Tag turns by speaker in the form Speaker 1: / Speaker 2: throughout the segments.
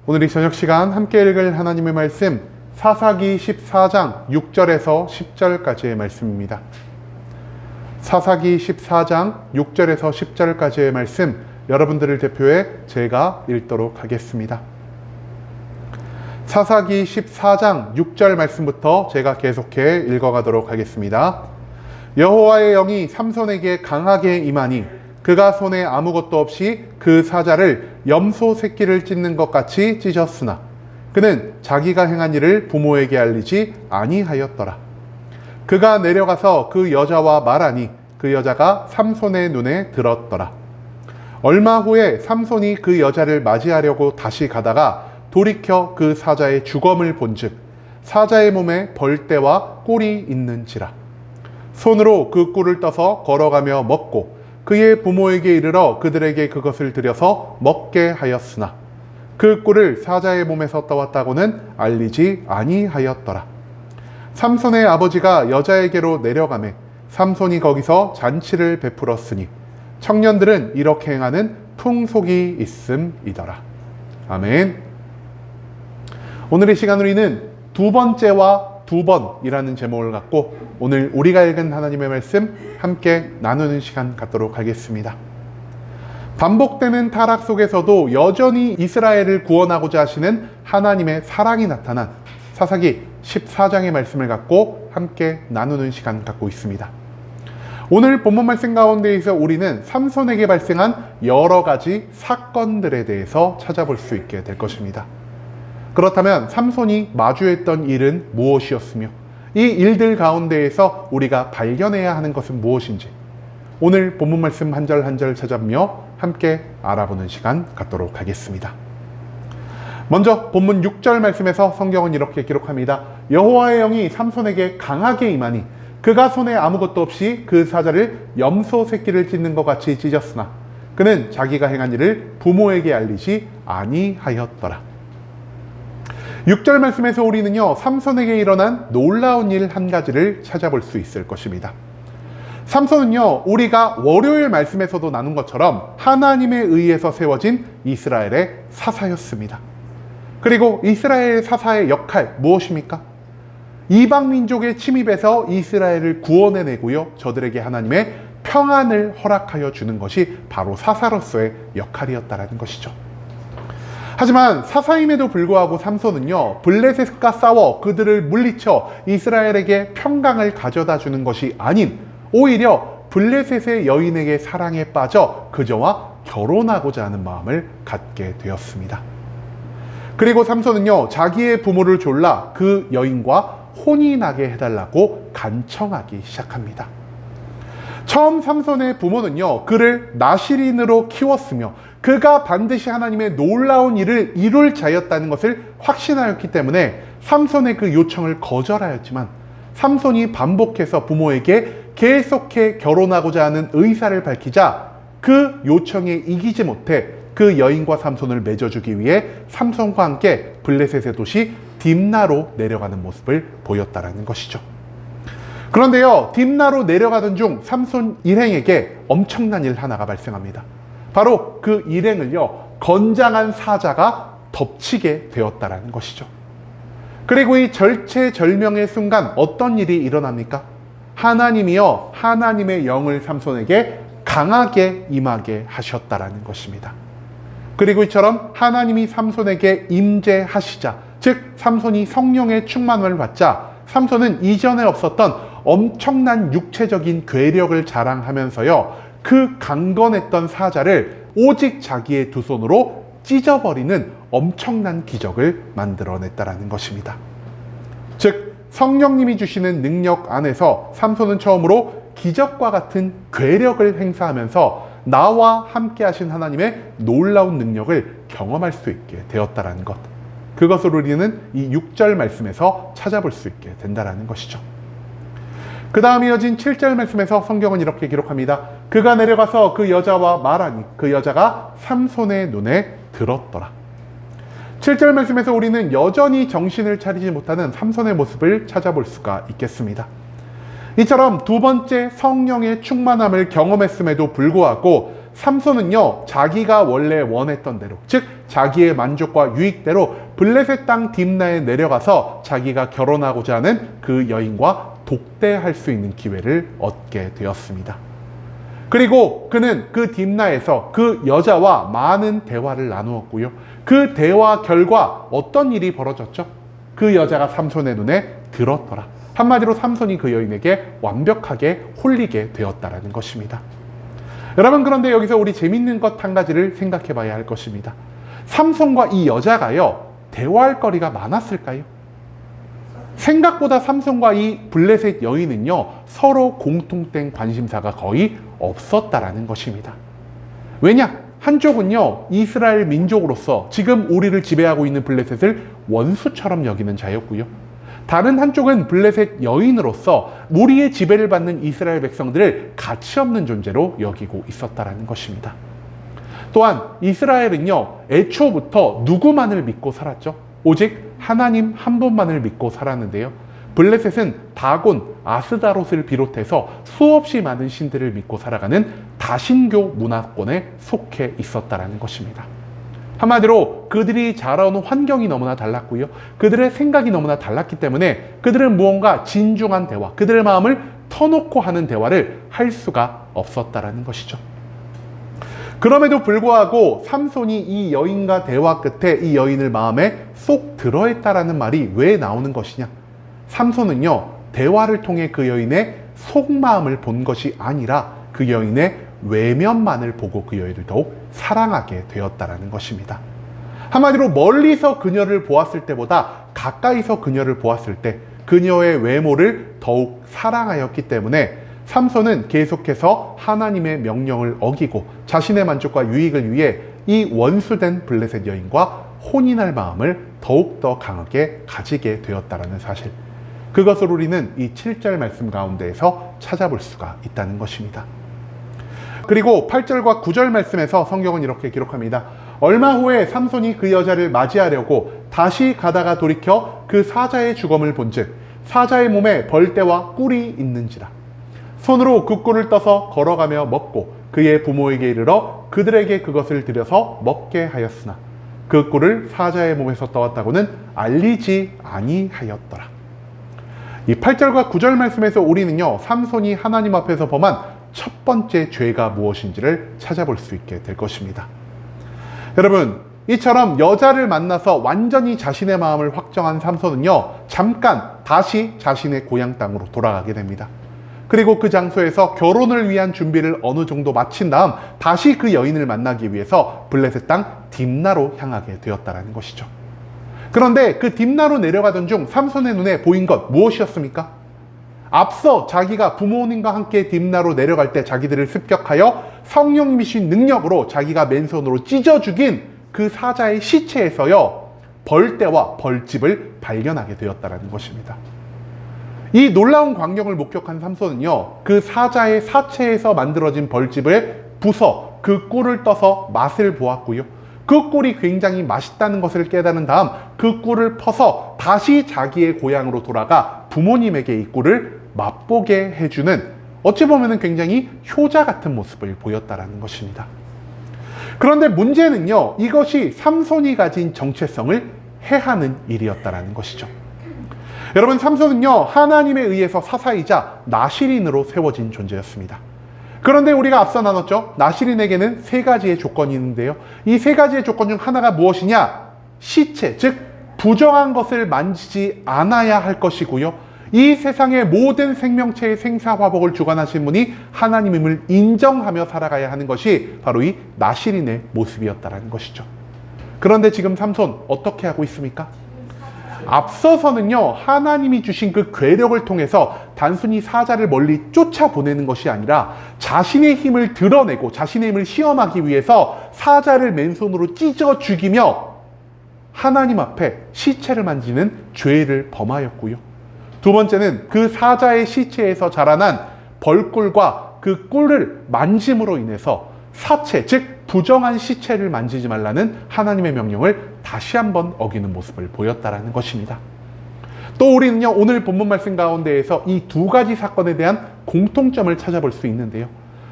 Speaker 1: 오늘 이 저녁 시간 함께 읽을 하나님의 말씀 사사기 14장 6절에서 10절까지의 말씀입니다. 사사기 14장 6절에서 10절까지의 말씀 여러분들을 대표해 제가 읽도록 하겠습니다. 사사기 14장 6절 말씀부터 제가 계속해 읽어가도록 하겠습니다. 여호와의 영이 삼손에게 강하게 임하니 그가 손에 아무것도 없이 그 사자를 염소 새끼를 찢는 것 같이 찢었으나 그는 자기가 행한 일을 부모에게 알리지 아니하였더라. 그가 내려가서 그 여자와 말하니 그 여자가 삼손의 눈에 들었더라. 얼마 후에 삼손이 그 여자를 맞이하려고 다시 가다가 돌이켜 그 사자의 주검을 본즉 사자의 몸에 벌떼와 꿀이 있는지라. 손으로 그 꿀을 떠서 걸어가며 먹고 그의 부모에게 이르러 그들에게 그것을 드려서 먹게 하였으나 그 꿀을 사자의 몸에서 떠왔다고는 알리지 아니하였더라. 삼손의 아버지가 여자에게로 내려가매 삼손이 거기서 잔치를 베풀었으니 청년들은 이렇게 행하는 풍속이 있음이더라. 아멘. 오늘 이 시간 우리는 두 번째와 두 번이라는 제목을 갖고 오늘 우리가 읽은 하나님의 말씀 함께 나누는 시간 갖도록 하겠습니다. 반복되는 타락 속에서도 여전히 이스라엘을 구원하고자 하시는 하나님의 사랑이 나타난 사사기 14장의 말씀을 갖고 함께 나누는 시간 갖고 있습니다. 오늘 본문 말씀 가운데에서 우리는 삼손에게 발생한 여러 가지 사건들에 대해서 찾아볼 수 있게 될 것입니다. 그렇다면 삼손이 마주했던 일은 무엇이었으며 이 일들 가운데에서 우리가 발견해야 하는 것은 무엇인지 오늘 본문 말씀 한 절 한 절 찾아보며 함께 알아보는 시간 갖도록 하겠습니다. 먼저 본문 6절 말씀에서 성경은 이렇게 기록합니다. 여호와의 영이 삼손에게 강하게 임하니 그가 손에 아무것도 없이 그 사자를 염소 새끼를 찢는 것 같이 찢었으나 그는 자기가 행한 일을 부모에게 알리지 아니하였더라. 6절 말씀에서 우리는요 삼손에게 일어난 놀라운 일 한 가지를 찾아볼 수 있을 것입니다. 삼손은요 우리가 월요일 말씀에서도 나눈 것처럼 하나님에 의해서 세워진 이스라엘의 사사였습니다. 그리고 이스라엘 사사의 역할 무엇입니까? 이방 민족의 침입에서 이스라엘을 구원해내고요 저들에게 하나님의 평안을 허락하여 주는 것이 바로 사사로서의 역할이었다라는 것이죠. 하지만 사사임에도 불구하고 삼손은요 블레셋과 싸워 그들을 물리쳐 이스라엘에게 평강을 가져다 주는 것이 아닌 오히려 블레셋의 여인에게 사랑에 빠져 그저와 결혼하고자 하는 마음을 갖게 되었습니다. 그리고 삼손은요 자기의 부모를 졸라 그 여인과 혼이 나게 해달라고 간청하기 시작합니다. 처음 삼손의 부모는요 그를 나실인으로 키웠으며 그가 반드시 하나님의 놀라운 일을 이룰 자였다는 것을 확신하였기 때문에 삼손의 그 요청을 거절하였지만 삼손이 반복해서 부모에게 계속해 결혼하고자 하는 의사를 밝히자 그 요청에 이기지 못해 그 여인과 삼손을 맺어주기 위해 삼손과 함께 블레셋의 도시 딥나로 내려가는 모습을 보였다라는 것이죠. 그런데요 딥나로 내려가던 중 삼손 일행에게 엄청난 일 하나가 발생합니다. 바로 그 일행을요 건장한 사자가 덮치게 되었다라는 것이죠. 그리고 이 절체절명의 순간 어떤 일이 일어납니까? 하나님이요 하나님의 영을 삼손에게 강하게 임하게 하셨다라는 것입니다. 그리고 이처럼 하나님이 삼손에게 임재하시자 즉 삼손이 성령의 충만을 받자 삼손은 이전에 없었던 엄청난 육체적인 괴력을 자랑하면서요 그 강건했던 사자를 오직 자기의 두 손으로 찢어버리는 엄청난 기적을 만들어냈다라는 것입니다. 즉 성령님이 주시는 능력 안에서 삼손은 처음으로 기적과 같은 괴력을 행사하면서 나와 함께 하신 하나님의 놀라운 능력을 경험할 수 있게 되었다라는 것, 그것을 우리는 이 6절 말씀에서 찾아볼 수 있게 된다라는 것이죠. 그 다음 이어진 7절 말씀에서 성경은 이렇게 기록합니다. 그가 내려가서 그 여자와 말하니 그 여자가 삼손의 눈에 들었더라. 7절 말씀에서 우리는 여전히 정신을 차리지 못하는 삼손의 모습을 찾아볼 수가 있겠습니다. 이처럼 두 번째 성령의 충만함을 경험했음에도 불구하고 삼손은요 자기가 원래 원했던 대로, 즉 자기의 만족과 유익대로 블레셋 땅 딥나에 내려가서 자기가 결혼하고자 하는 그 여인과 독대할 수 있는 기회를 얻게 되었습니다. 그리고 그는 그 딥나에서 그 여자와 많은 대화를 나누었고요. 그 대화 결과 어떤 일이 벌어졌죠? 그 여자가 삼손의 눈에 들었더라. 한마디로 삼손이 그 여인에게 완벽하게 홀리게 되었다라는 것입니다. 여러분, 그런데 여기서 우리 재밌는 것 한 가지를 생각해 봐야 할 것입니다. 삼손과 이 여자가요, 대화할 거리가 많았을까요? 생각보다 삼손과 이 블레셋 여인은요, 서로 공통된 관심사가 거의 없었다라는 것입니다. 왜냐? 한쪽은요, 이스라엘 민족으로서 지금 우리를 지배하고 있는 블레셋을 원수처럼 여기는 자였고요. 다른 한쪽은 블레셋 여인으로서 우리의 지배를 받는 이스라엘 백성들을 가치없는 존재로 여기고 있었다라는 것입니다. 또한 이스라엘은요, 애초부터 누구만을 믿고 살았죠? 오직 하나님 한 분만을 믿고 살았는데요. 블레셋은 다곤, 아스다롯을 비롯해서 수없이 많은 신들을 믿고 살아가는 다신교 문화권에 속해 있었다라는 것입니다. 한마디로 그들이 자라온 환경이 너무나 달랐고요. 그들의 생각이 너무나 달랐기 때문에 그들은 무언가 진중한 대화, 그들의 마음을 터놓고 하는 대화를 할 수가 없었다라는 것이죠. 그럼에도 불구하고 삼손이 이 여인과 대화 끝에 이 여인을 마음에 쏙 들어했다라는 말이 왜 나오는 것이냐? 삼손은요, 대화를 통해 그 여인의 속마음을 본 것이 아니라 그 여인의 외면만을 보고 그 여인을 더욱 사랑하게 되었다라는 것입니다. 한마디로 멀리서 그녀를 보았을 때보다 가까이서 그녀를 보았을 때 그녀의 외모를 더욱 사랑하였기 때문에 삼손은 계속해서 하나님의 명령을 어기고 자신의 만족과 유익을 위해 이 원수된 블레셋 여인과 혼인할 마음을 더욱더 강하게 가지게 되었다는 사실, 그것을 우리는 이 7절 말씀 가운데에서 찾아볼 수가 있다는 것입니다. 그리고 8절과 9절 말씀에서 성경은 이렇게 기록합니다. 얼마 후에 삼손이 그 여자를 맞이하려고 다시 가다가 돌이켜 그 사자의 주검을 본즉 사자의 몸에 벌떼와 꿀이 있는지라. 손으로 그 꿀을 떠서 걸어가며 먹고 그의 부모에게 이르러 그들에게 그것을 들여서 먹게 하였으나 그 꿀을 사자의 몸에서 떠왔다고는 알리지 아니하였더라. 이 8절과 9절 말씀에서 우리는요, 삼손이 하나님 앞에서 범한 첫 번째 죄가 무엇인지를 찾아볼 수 있게 될 것입니다. 여러분, 이처럼 여자를 만나서 완전히 자신의 마음을 확정한 삼손은요, 잠깐 다시 자신의 고향 땅으로 돌아가게 됩니다. 그리고 그 장소에서 결혼을 위한 준비를 어느 정도 마친 다음 다시 그 여인을 만나기 위해서 블레셋 땅 딥나로 향하게 되었다는 것이죠. 그런데 그 딥나로 내려가던 중 삼손의 눈에 보인 것 무엇이었습니까? 앞서 자기가 부모님과 함께 딥나로 내려갈 때 자기들을 습격하여 성령님이신 능력으로 자기가 맨손으로 찢어 죽인 그 사자의 시체에서요, 벌떼와 벌집을 발견하게 되었다는 것입니다. 이 놀라운 광경을 목격한 삼손은요, 그 사자의 사체에서 만들어진 벌집을 부숴 그 꿀을 떠서 맛을 보았고요, 그 꿀이 굉장히 맛있다는 것을 깨달은 다음 그 꿀을 퍼서 다시 자기의 고향으로 돌아가 부모님에게 이 꿀을 맛보게 해주는, 어찌 보면 굉장히 효자 같은 모습을 보였다는 것입니다. 그런데 문제는요, 이것이 삼손이 가진 정체성을 해하는 일이었다는 것이죠. 여러분, 삼손은요, 하나님에 의해서 사사이자 나실인으로 세워진 존재였습니다. 그런데 우리가 앞서 나눴죠. 나실인에게는 세 가지의 조건이 있는데요. 이 세 가지의 조건 중 하나가 무엇이냐? 시체, 즉 부정한 것을 만지지 않아야 할 것이고요. 이 세상의 모든 생명체의 생사화복을 주관하신 분이 하나님임을 인정하며 살아가야 하는 것이 바로 이 나실인의 모습이었다는 것이죠. 그런데 지금 삼손 어떻게 하고 있습니까? 앞서서는요, 하나님이 주신 그 괴력을 통해서 단순히 사자를 멀리 쫓아보내는 것이 아니라 자신의 힘을 드러내고 자신의 힘을 시험하기 위해서 사자를 맨손으로 찢어 죽이며 하나님 앞에 시체를 만지는 죄를 범하였고요. 두 번째는 그 사자의 시체에서 자라난 벌꿀과 그 꿀을 만짐으로 인해서 사체, 즉 부정한 시체를 만지지 말라는 하나님의 명령을 다시 한번 어기는 모습을 보였다는 것입니다. 또 우리는요, 오늘 본문 말씀 가운데에서 이 두 가지 사건에 대한 공통점을 찾아볼 수 있는데요.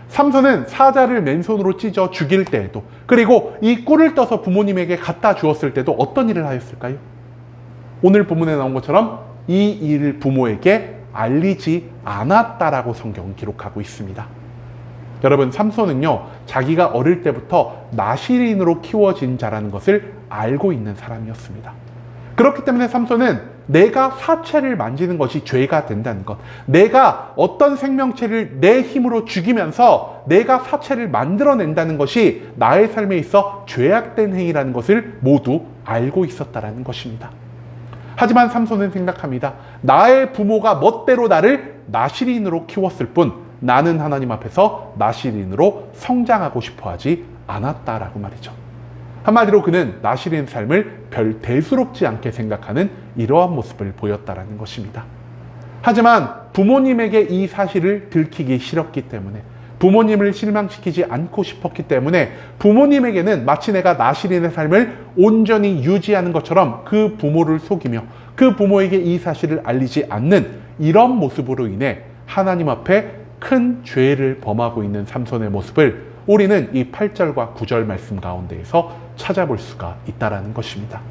Speaker 1: 삼손은 사자를 맨손으로 찢어 죽일 때에도, 그리고 이 꿀을 떠서 부모님에게 갖다 주었을 때도 어떤 일을 하였을까요? 오늘 본문에 나온 것처럼 이 일을 부모에게 알리지 않았다라고 성경은 기록하고 있습니다. 여러분, 삼손은요, 자기가 어릴 때부터 나실인으로 키워진 자라는 것을 알고 있는 사람이었습니다. 그렇기 때문에 삼손은 내가 사체를 만지는 것이 죄가 된다는 것, 내가 어떤 생명체를 내 힘으로 죽이면서 내가 사체를 만들어낸다는 것이 나의 삶에 있어 죄악된 행위라는 것을 모두 알고 있었다는 것입니다. 하지만 삼손은 생각합니다. 나의 부모가 멋대로 나를 나실인으로 키웠을 뿐 나는 하나님 앞에서 나실인으로 성장하고 싶어 하지 않았다라고 말이죠. 한마디로 그는 나실인 삶을 별 대수롭지 않게 생각하는 이러한 모습을 보였다라는 것입니다. 하지만 부모님에게 이 사실을 들키기 싫었기 때문에, 부모님을 실망시키지 않고 싶었기 때문에 부모님에게는 마치 내가 나실인의 삶을 온전히 유지하는 것처럼 그 부모를 속이며 그 부모에게 이 사실을 알리지 않는 이런 모습으로 인해 하나님 앞에 큰 죄를 범하고 있는 삼손의 모습을 우리는 이 8절과 9절 말씀 가운데에서 찾아볼 수가 있다는 것입니다.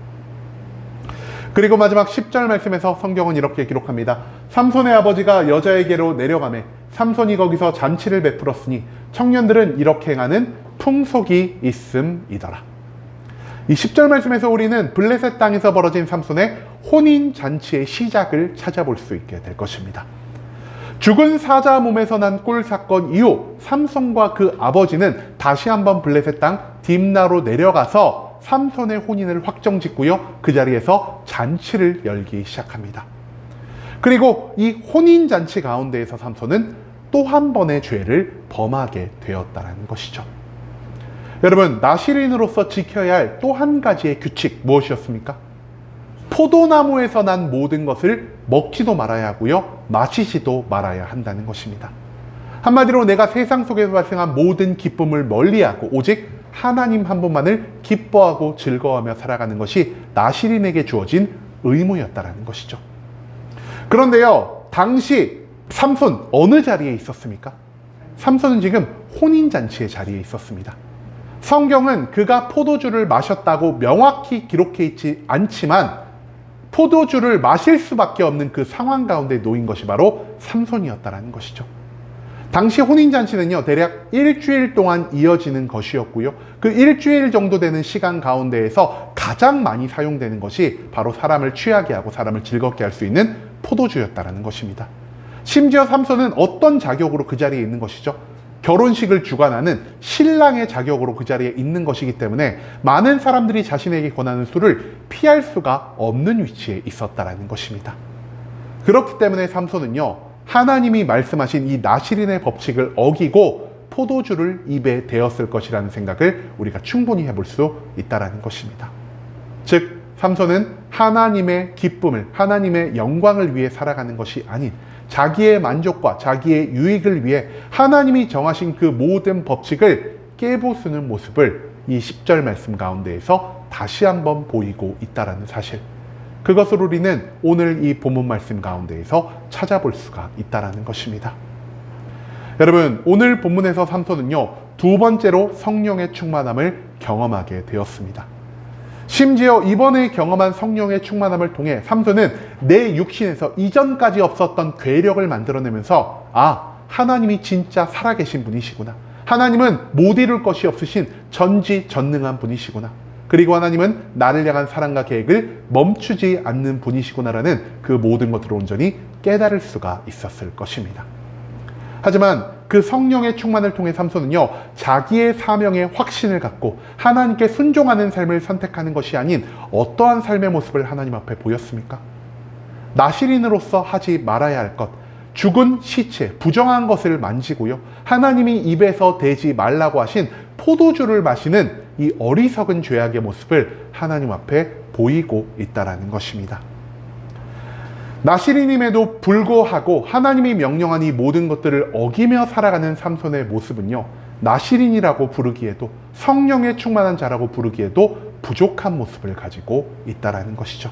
Speaker 1: 그리고 마지막 10절 말씀에서 성경은 이렇게 기록합니다. 삼손의 아버지가 여자에게로 내려가매 삼손이 거기서 잔치를 베풀었으니 청년들은 이렇게 행하는 풍속이 있음이더라. 이 10절 말씀에서 우리는 블레셋 땅에서 벌어진 삼손의 혼인잔치의 시작을 찾아볼 수 있게 될 것입니다. 죽은 사자 몸에서 난 꿀 사건 이후 삼손과 그 아버지는 다시 한번 블레셋 땅 딥나로 내려가서 삼손의 혼인을 확정짓고요, 그 자리에서 잔치를 열기 시작합니다. 그리고 이 혼인잔치 가운데에서 삼손은 또 한 번의 죄를 범하게 되었다는 것이죠. 여러분, 나실인으로서 지켜야 할 또 한 가지의 규칙 무엇이었습니까? 포도나무에서 난 모든 것을 먹지도 말아야 하고요, 마시지도 말아야 한다는 것입니다. 한마디로 내가 세상 속에서 발생한 모든 기쁨을 멀리하고 오직 하나님 한 분만을 기뻐하고 즐거워하며 살아가는 것이 나실인에게 주어진 의무였다는 것이죠. 그런데요, 당시 삼손 어느 자리에 있었습니까? 삼손은 지금 혼인잔치의 자리에 있었습니다. 성경은 그가 포도주를 마셨다고 명확히 기록해 있지 않지만 포도주를 마실 수밖에 없는 그 상황 가운데 놓인 것이 바로 삼손이었다는 것이죠. 당시 혼인잔치는요, 대략 일주일 동안 이어지는 것이었고요, 그 일주일 정도 되는 시간 가운데에서 가장 많이 사용되는 것이 바로 사람을 취하게 하고 사람을 즐겁게 할 수 있는 포도주였다는 것입니다. 심지어 삼손은 어떤 자격으로 그 자리에 있는 것이죠? 결혼식을 주관하는 신랑의 자격으로 그 자리에 있는 것이기 때문에 많은 사람들이 자신에게 권하는 술을 피할 수가 없는 위치에 있었다는 것입니다. 그렇기 때문에 삼손은요, 하나님이 말씀하신 이 나실인의 법칙을 어기고 포도주를 입에 대었을 것이라는 생각을 우리가 충분히 해볼 수 있다는 것입니다. 즉, 삼손은 하나님의 기쁨을, 하나님의 영광을 위해 살아가는 것이 아닌 자기의 만족과 자기의 유익을 위해 하나님이 정하신 그 모든 법칙을 깨부수는 모습을 이 10절 말씀 가운데에서 다시 한번 보이고 있다는 사실, 그것을 우리는 오늘 이 본문 말씀 가운데에서 찾아볼 수가 있다는 것입니다. 여러분, 오늘 본문에서 삼손은요, 두 번째로 성령의 충만함을 경험하게 되었습니다. 심지어 이번에 경험한 성령의 충만함을 통해 삼손은 내 육신에서 이전까지 없었던 괴력을 만들어내면서, 아, 하나님이 진짜 살아계신 분이시구나, 하나님은 못 이룰 것이 없으신 전지전능한 분이시구나, 그리고 하나님은 나를 향한 사랑과 계획을 멈추지 않는 분이시구나라는 그 모든 것들을 온전히 깨달을 수가 있었을 것입니다. 하지만 그 성령의 충만을 통해 삼손은요, 자기의 사명에 확신을 갖고 하나님께 순종하는 삶을 선택하는 것이 아닌 어떠한 삶의 모습을 하나님 앞에 보였습니까? 나실인으로서 하지 말아야 할 것, 죽은 시체, 부정한 것을 만지고요, 하나님이 입에서 대지 말라고 하신 포도주를 마시는 이 어리석은 죄악의 모습을 하나님 앞에 보이고 있다는 것입니다. 나실인임에도 불구하고 하나님이 명령한 이 모든 것들을 어기며 살아가는 삼손의 모습은요, 나실인이라고 부르기에도, 성령에 충만한 자라고 부르기에도 부족한 모습을 가지고 있다는 것이죠.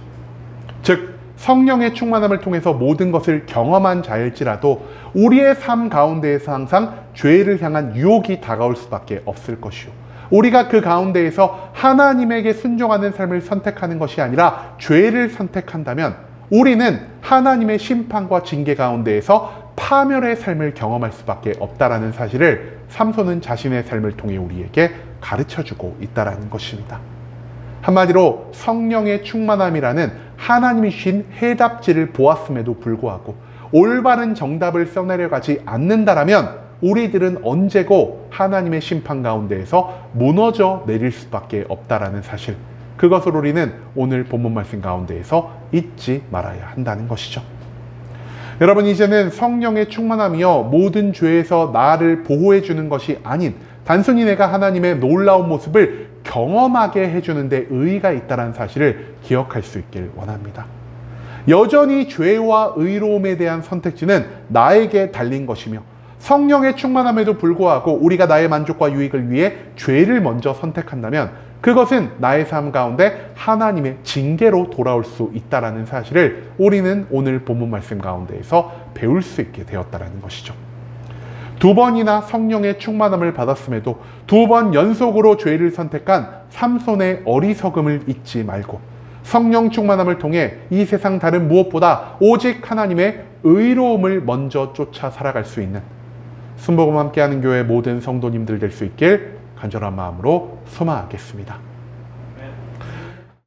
Speaker 1: 즉, 성령의 충만함을 통해서 모든 것을 경험한 자일지라도 우리의 삶 가운데에서 항상 죄를 향한 유혹이 다가올 수밖에 없을 것이요. 우리가 그 가운데에서 하나님에게 순종하는 삶을 선택하는 것이 아니라 죄를 선택한다면 우리는 하나님의 심판과 징계 가운데에서 파멸의 삶을 경험할 수밖에 없다라는 사실을 삼손은 자신의 삶을 통해 우리에게 가르쳐주고 있다라는 것입니다. 한마디로 성령의 충만함이라는 하나님이 주신 해답지를 보았음에도 불구하고 올바른 정답을 써내려가지 않는다라면 우리들은 언제고 하나님의 심판 가운데에서 무너져 내릴 수밖에 없다라는 사실, 그것을 우리는 오늘 본문 말씀 가운데에서 잊지 말아야 한다는 것이죠. 여러분, 이제는 성령의 충만함이요 모든 죄에서 나를 보호해 주는 것이 아닌 단순히 내가 하나님의 놀라운 모습을 경험하게 해주는 데 의의가 있다는 사실을 기억할 수 있길 원합니다. 여전히 죄와 의로움에 대한 선택지는 나에게 달린 것이며 성령의 충만함에도 불구하고 우리가 나의 만족과 유익을 위해 죄를 먼저 선택한다면 그것은 나의 삶 가운데 하나님의 징계로 돌아올 수 있다는 사실을 우리는 오늘 본문 말씀 가운데에서 배울 수 있게 되었다는 것이죠. 2번이나 성령의 충만함을 받았음에도 2번 연속으로 죄를 선택한 삼손의 어리석음을 잊지 말고 성령 충만함을 통해 이 세상 다른 무엇보다 오직 하나님의 의로움을 먼저 쫓아 살아갈 수 있는 순복음 함께하는 교회 모든 성도님들 될 수 있길 간절한 마음으로 소망하겠습니다.